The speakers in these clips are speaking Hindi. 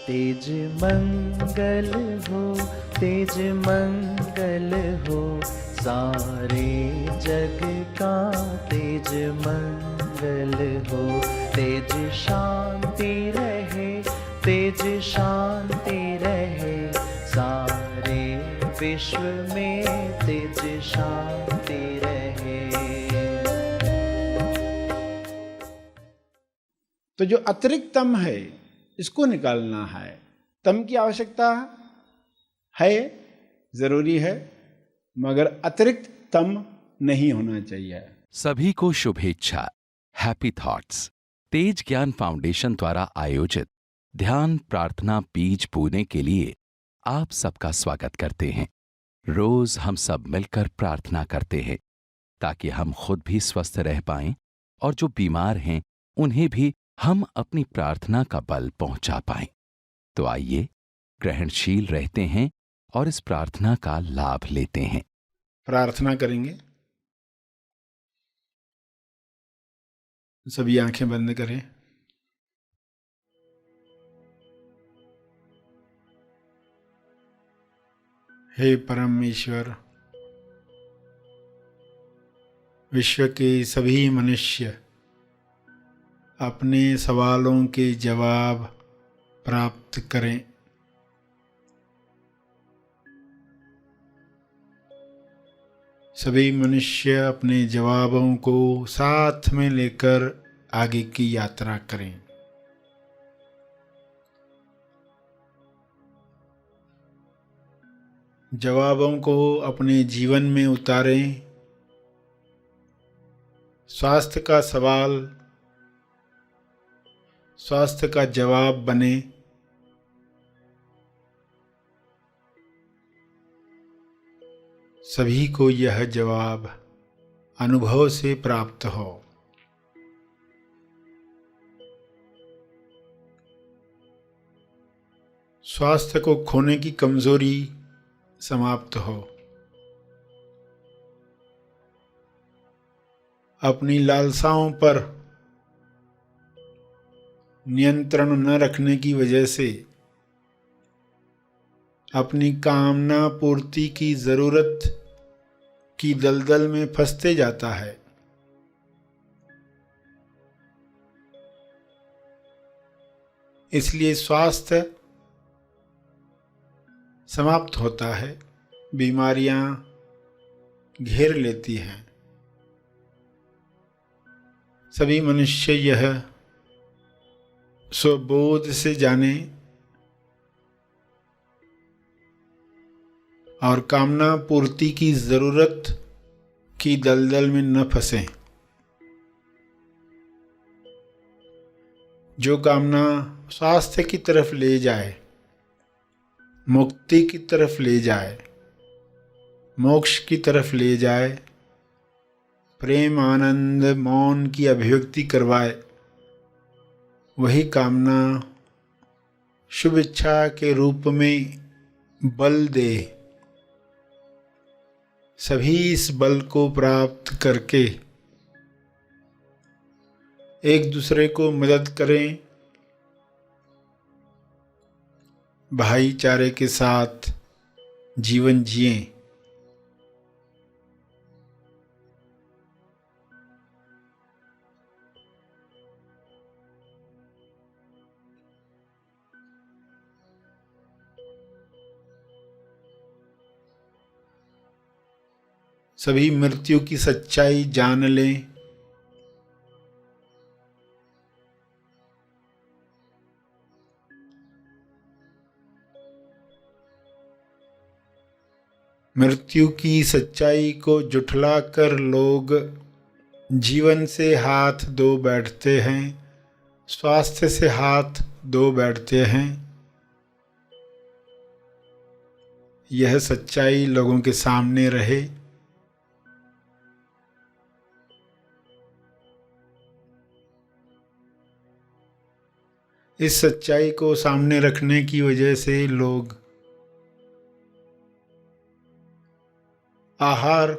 तेज मंगल हो, तेज मंगल हो, सारे जग का तेज मंगल हो। तेज शांति रहे, तेज शांति रहे, सारे विश्व में तेज शांति रहे। तो जो अतिरिक्त तम है इसको निकालना है। तम की आवश्यकता है, जरूरी है, मगर अतिरिक्त तम नहीं होना चाहिए। सभी को शुभेच्छा, हैप्पी थॉट्स। तेज ज्ञान फाउंडेशन द्वारा आयोजित ध्यान प्रार्थना बीज बोने के लिए आप सबका स्वागत करते हैं। रोज हम सब मिलकर प्रार्थना करते हैं ताकि हम खुद भी स्वस्थ रह पाएं और जो बीमार हैं उन्हें भी हम अपनी प्रार्थना का बल पहुंचा पाएं। तो आइए ग्रहणशील रहते हैं और इस प्रार्थना का लाभ लेते हैं। प्रार्थना करेंगे। सभी आंखें बंद करें। हे परमेश्वर, विश्व के सभी मनुष्य अपने सवालों के जवाब प्राप्त करें। सभी मनुष्य अपने जवाबों को साथ में लेकर आगे की यात्रा करें। जवाबों को अपने जीवन में उतारें। स्वास्थ्य का सवाल स्वास्थ्य का जवाब बने। सभी को यह जवाब अनुभव से प्राप्त हो। स्वास्थ्य को खोने की कमजोरी समाप्त हो। अपनी लालसाओं पर नियंत्रण न रखने की वजह से अपनी कामना पूर्ति की जरूरत की दलदल में फंसते जाता है। इसलिए स्वास्थ्य समाप्त होता है, बीमारियां घेर लेती हैं। सभी मनुष्य यह स्वबोध से जाने और कामना पूर्ति की जरूरत की दलदल में न फंसें। जो कामना स्वास्थ्य की तरफ ले जाए, मुक्ति की तरफ ले जाए, मोक्ष की तरफ ले जाए, प्रेम आनंद मौन की अभिव्यक्ति करवाए, वही कामना शुभ इच्छा के रूप में बल दे। सभी इस बल को प्राप्त करके एक दूसरे को मदद करें, भाईचारे के साथ जीवन जिएं। सभी मृत्यु की सच्चाई जान लें। मृत्यु की सच्चाई को जुठलाकर लोग जीवन से हाथ धो बैठते हैं, स्वास्थ्य से हाथ धो बैठते हैं। यह सच्चाई लोगों के सामने रहे। इस सच्चाई को सामने रखने की वजह से लोग आहार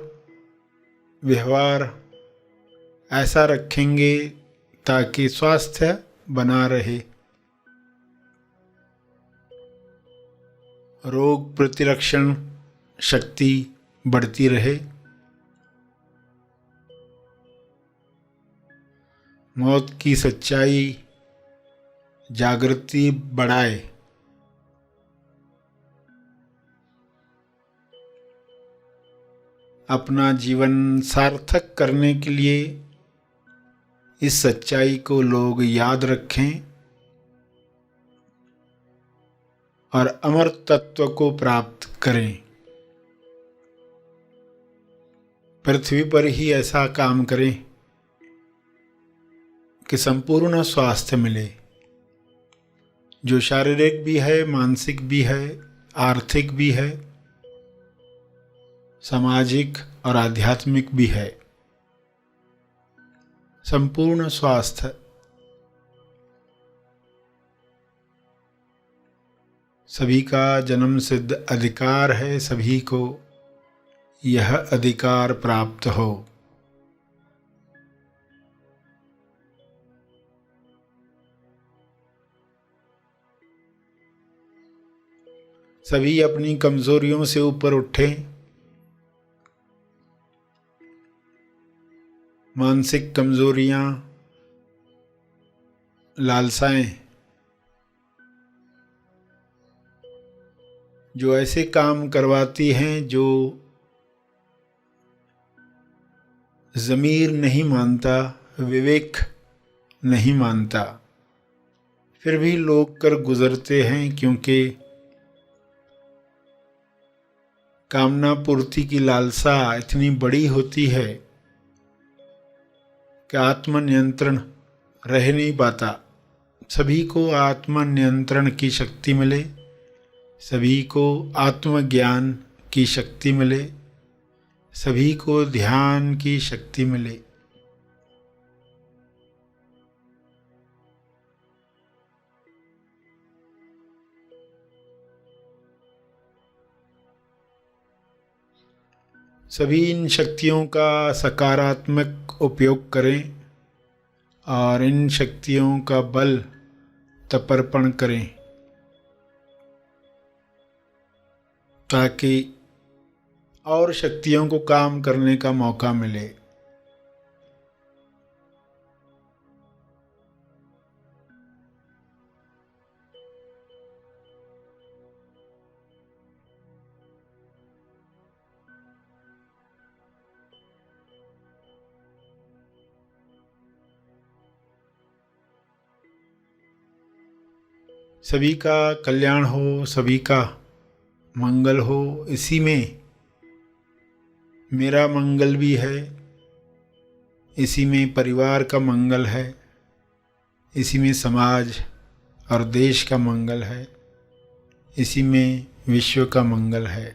व्यवहार ऐसा रखेंगे ताकि स्वास्थ्य बना रहे। रोग प्रतिरक्षण शक्ति बढ़ती रहे, मौत की सच्चाई जागृति बढ़ाए, अपना जीवन सार्थक करने के लिए इस सच्चाई को लोग याद रखें और अमर तत्व को प्राप्त करें। पृथ्वी पर ही ऐसा काम करें कि संपूर्ण स्वास्थ्य मिले, जो शारीरिक भी है, मानसिक भी है, आर्थिक भी है, सामाजिक और आध्यात्मिक भी है। संपूर्ण स्वास्थ्य सभी का जन्म सिद्ध अधिकार है, सभी को यह अधिकार प्राप्त हो। सभी अपनी कमजोरियों से ऊपर उठें, मानसिक कमजोरियां, लालसाएं जो ऐसे काम करवाती हैं जो ज़मीर नहीं मानता, विवेक नहीं मानता, फिर भी लोग कर गुजरते हैं, क्योंकि कामना पूर्ति की लालसा इतनी बड़ी होती है कि आत्मनियंत्रण रह नहीं पाता। सभी को आत्मनियंत्रण की शक्ति मिले, सभी को आत्मज्ञान की शक्ति मिले, सभी को ध्यान की शक्ति मिले। सभी इन शक्तियों का सकारात्मक उपयोग करें और इन शक्तियों का बल तपर्पण करें, ताकि और शक्तियों को काम करने का मौका मिले। सभी का कल्याण हो, सभी का मंगल हो, इसी में मेरा मंगल भी है, इसी में परिवार का मंगल है, इसी में समाज और देश का मंगल है, इसी में विश्व का मंगल है।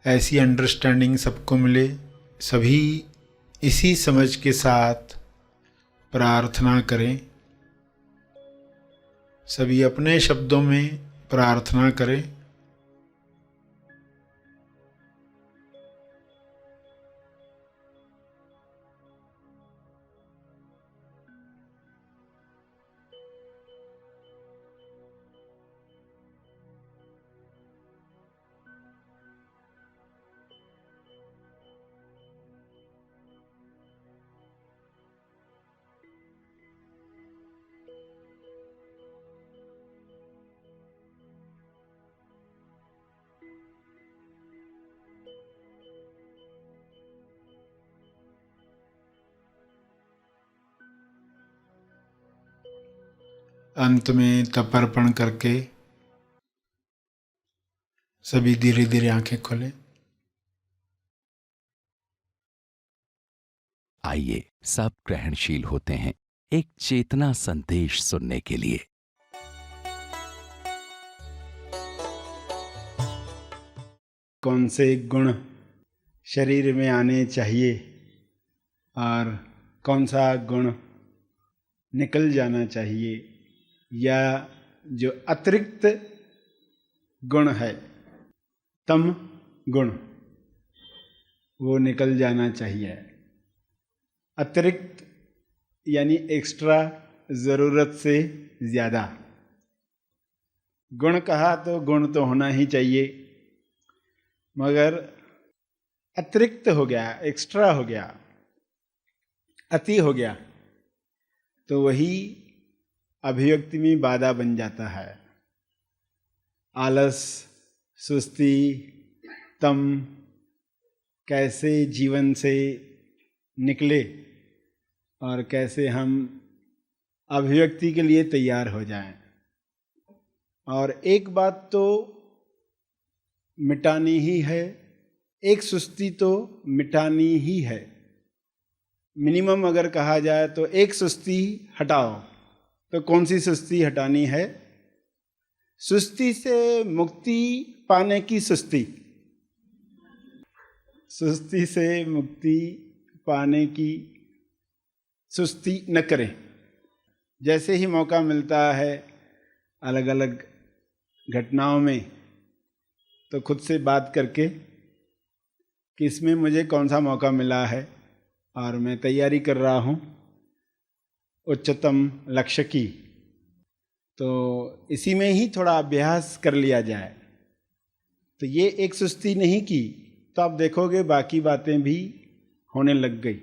ऐसी अंडरस्टैंडिंग सबको मिले, सभी इसी समझ के साथ प्रार्थना करें, सभी अपने शब्दों में प्रार्थना करें। अंत में तपर्पण करके सभी धीरे धीरे आंखें खोलें। आइए सब ग्रहणशील होते हैं एक चेतना संदेश सुनने के लिए। कौन से गुण शरीर में आने चाहिए और कौन सा गुण निकल जाना चाहिए, या जो अतिरिक्त गुण है, तम गुण, वो निकल जाना चाहिए। अतिरिक्त यानी एक्स्ट्रा, ज़रूरत से ज़्यादा। गुण कहा तो गुण तो होना ही चाहिए, मगर अतिरिक्त हो गया, एक्स्ट्रा हो गया, अति हो गया, तो वही अभिव्यक्ति में बाधा बन जाता है। आलस, सुस्ती, तम कैसे जीवन से निकले और कैसे हम अभिव्यक्ति के लिए तैयार हो जाएं। और एक बात तो मिटानी ही है, एक सुस्ती तो मिटानी ही है। मिनिमम अगर कहा जाए तो एक सुस्ती हटाओ, तो कौन सी सुस्ती हटानी है? सुस्ती से मुक्ति पाने की सुस्ती, सुस्ती से मुक्ति पाने की सुस्ती न करें। जैसे ही मौका मिलता है अलग अलग घटनाओं में, तो खुद से बात करके कि इसमें मुझे कौन सा मौका मिला है और मैं तैयारी कर रहा हूँ उच्चतम लक्ष्य की, तो इसी में ही थोड़ा अभ्यास कर लिया जाए। तो ये एक सुस्ती नहीं की तो आप देखोगे बाकी बातें भी होने लग गई।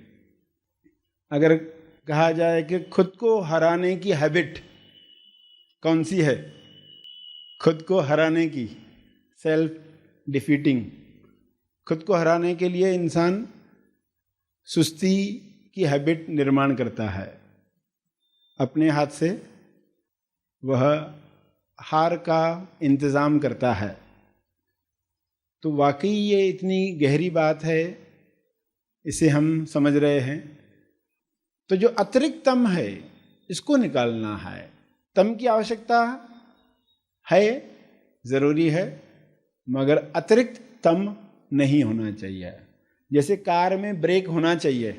अगर कहा जाए कि खुद को हराने की हैबिट कौन सी है? खुद को हराने की, सेल्फ डिफीटिंग, खुद को हराने के लिए इंसान सुस्ती की हैबिट निर्माण करता है। अपने हाथ से वह हार का इंतज़ाम करता है। तो वाकई ये इतनी गहरी बात है, इसे हम समझ रहे हैं। तो जो अतिरिक्त तम है इसको निकालना है। तम की आवश्यकता है, ज़रूरी है, मगर अतिरिक्त तम नहीं होना चाहिए। जैसे कार में ब्रेक होना चाहिए,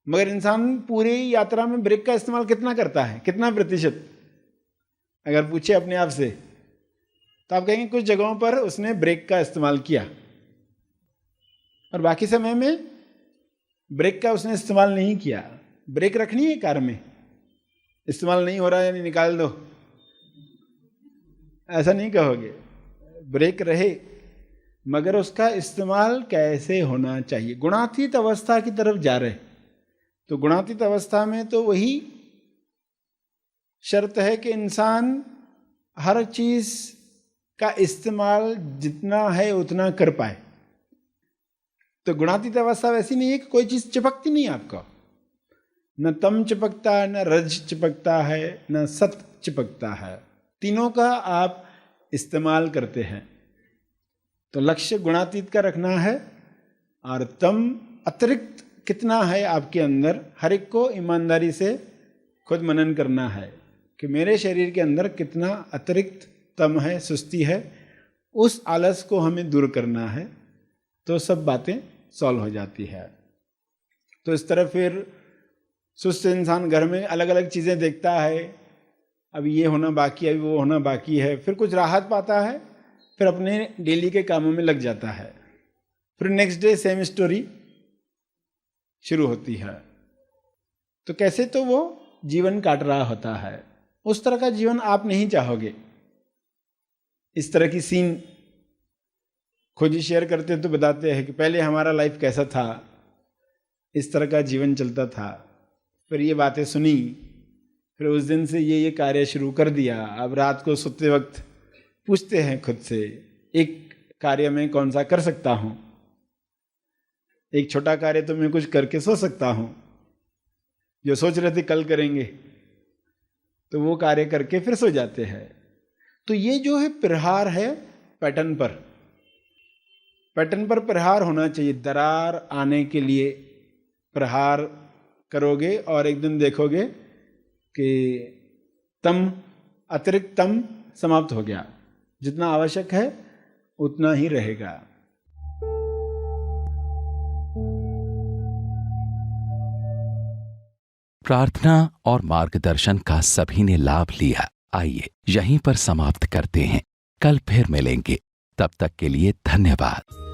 मगर इंसान पूरी यात्रा में ब्रेक का इस्तेमाल कितना करता है, कितना प्रतिशत? अगर पूछे अपने आप से तो आप कहेंगे कुछ जगहों पर उसने ब्रेक का इस्तेमाल किया और बाकी समय में ब्रेक का उसने इस्तेमाल नहीं किया। ब्रेक रखनी है कार में, इस्तेमाल नहीं हो रहा है यानी निकाल दो, ऐसा नहीं कहोगे। ब्रेक रहे, मगर उसका इस्तेमाल कैसे होना चाहिए। गुणातीत अवस्था की तरफ जा रहे, तो गुणातीत अवस्था में तो वही शर्त है कि इंसान हर चीज का इस्तेमाल जितना है उतना कर पाए। तो गुणातीत अवस्था वैसी नहीं है कि कोई चीज चिपकती नहीं आपको, न तम चिपकता है, न रज चिपकता है, न सत चिपकता है। तीनों का आप इस्तेमाल करते हैं। तो लक्ष्य गुणातीत का रखना है और तम अतिरिक्त कितना है आपके अंदर, हर एक को ईमानदारी से खुद मनन करना है कि मेरे शरीर के अंदर कितना अतिरिक्त तम है, सुस्ती है। उस आलस को हमें दूर करना है, तो सब बातें सॉल्व हो जाती है। तो इस तरह फिर सुस्त इंसान घर में अलग अलग चीज़ें देखता है, अब ये होना बाकी है, अभी वो होना बाकी है, फिर कुछ राहत पाता है, फिर अपने डेली के कामों में लग जाता है। फिर नेक्स्ट डे सेम स्टोरी शुरू होती है। तो कैसे तो वो जीवन काट रहा होता है। उस तरह का जीवन आप नहीं चाहोगे। इस तरह की सीन खुद ही शेयर करते हैं तो बताते हैं कि पहले हमारा लाइफ कैसा था, इस तरह का जीवन चलता था, फिर ये बातें सुनी, फिर उस दिन से ये कार्य शुरू कर दिया। अब रात को सोते वक्त पूछते हैं खुद से, एक कार्य में कौन सा कर सकता हूँ? एक छोटा कार्य तो मैं कुछ करके सो सकता हूँ। जो सोच रहे थे कल करेंगे, तो वो कार्य करके फिर सो जाते हैं। तो ये जो है प्रहार है पैटर्न पर प्रहार होना चाहिए। दरार आने के लिए प्रहार करोगे और एक दिन देखोगे कि तम, अतिरिक्त तम समाप्त हो गया। जितना आवश्यक है उतना ही रहेगा। प्रार्थना और मार्गदर्शन का सभी ने लाभ लिया। आइए यहीं पर समाप्त करते हैं, कल फिर मिलेंगे। तब तक के लिए धन्यवाद।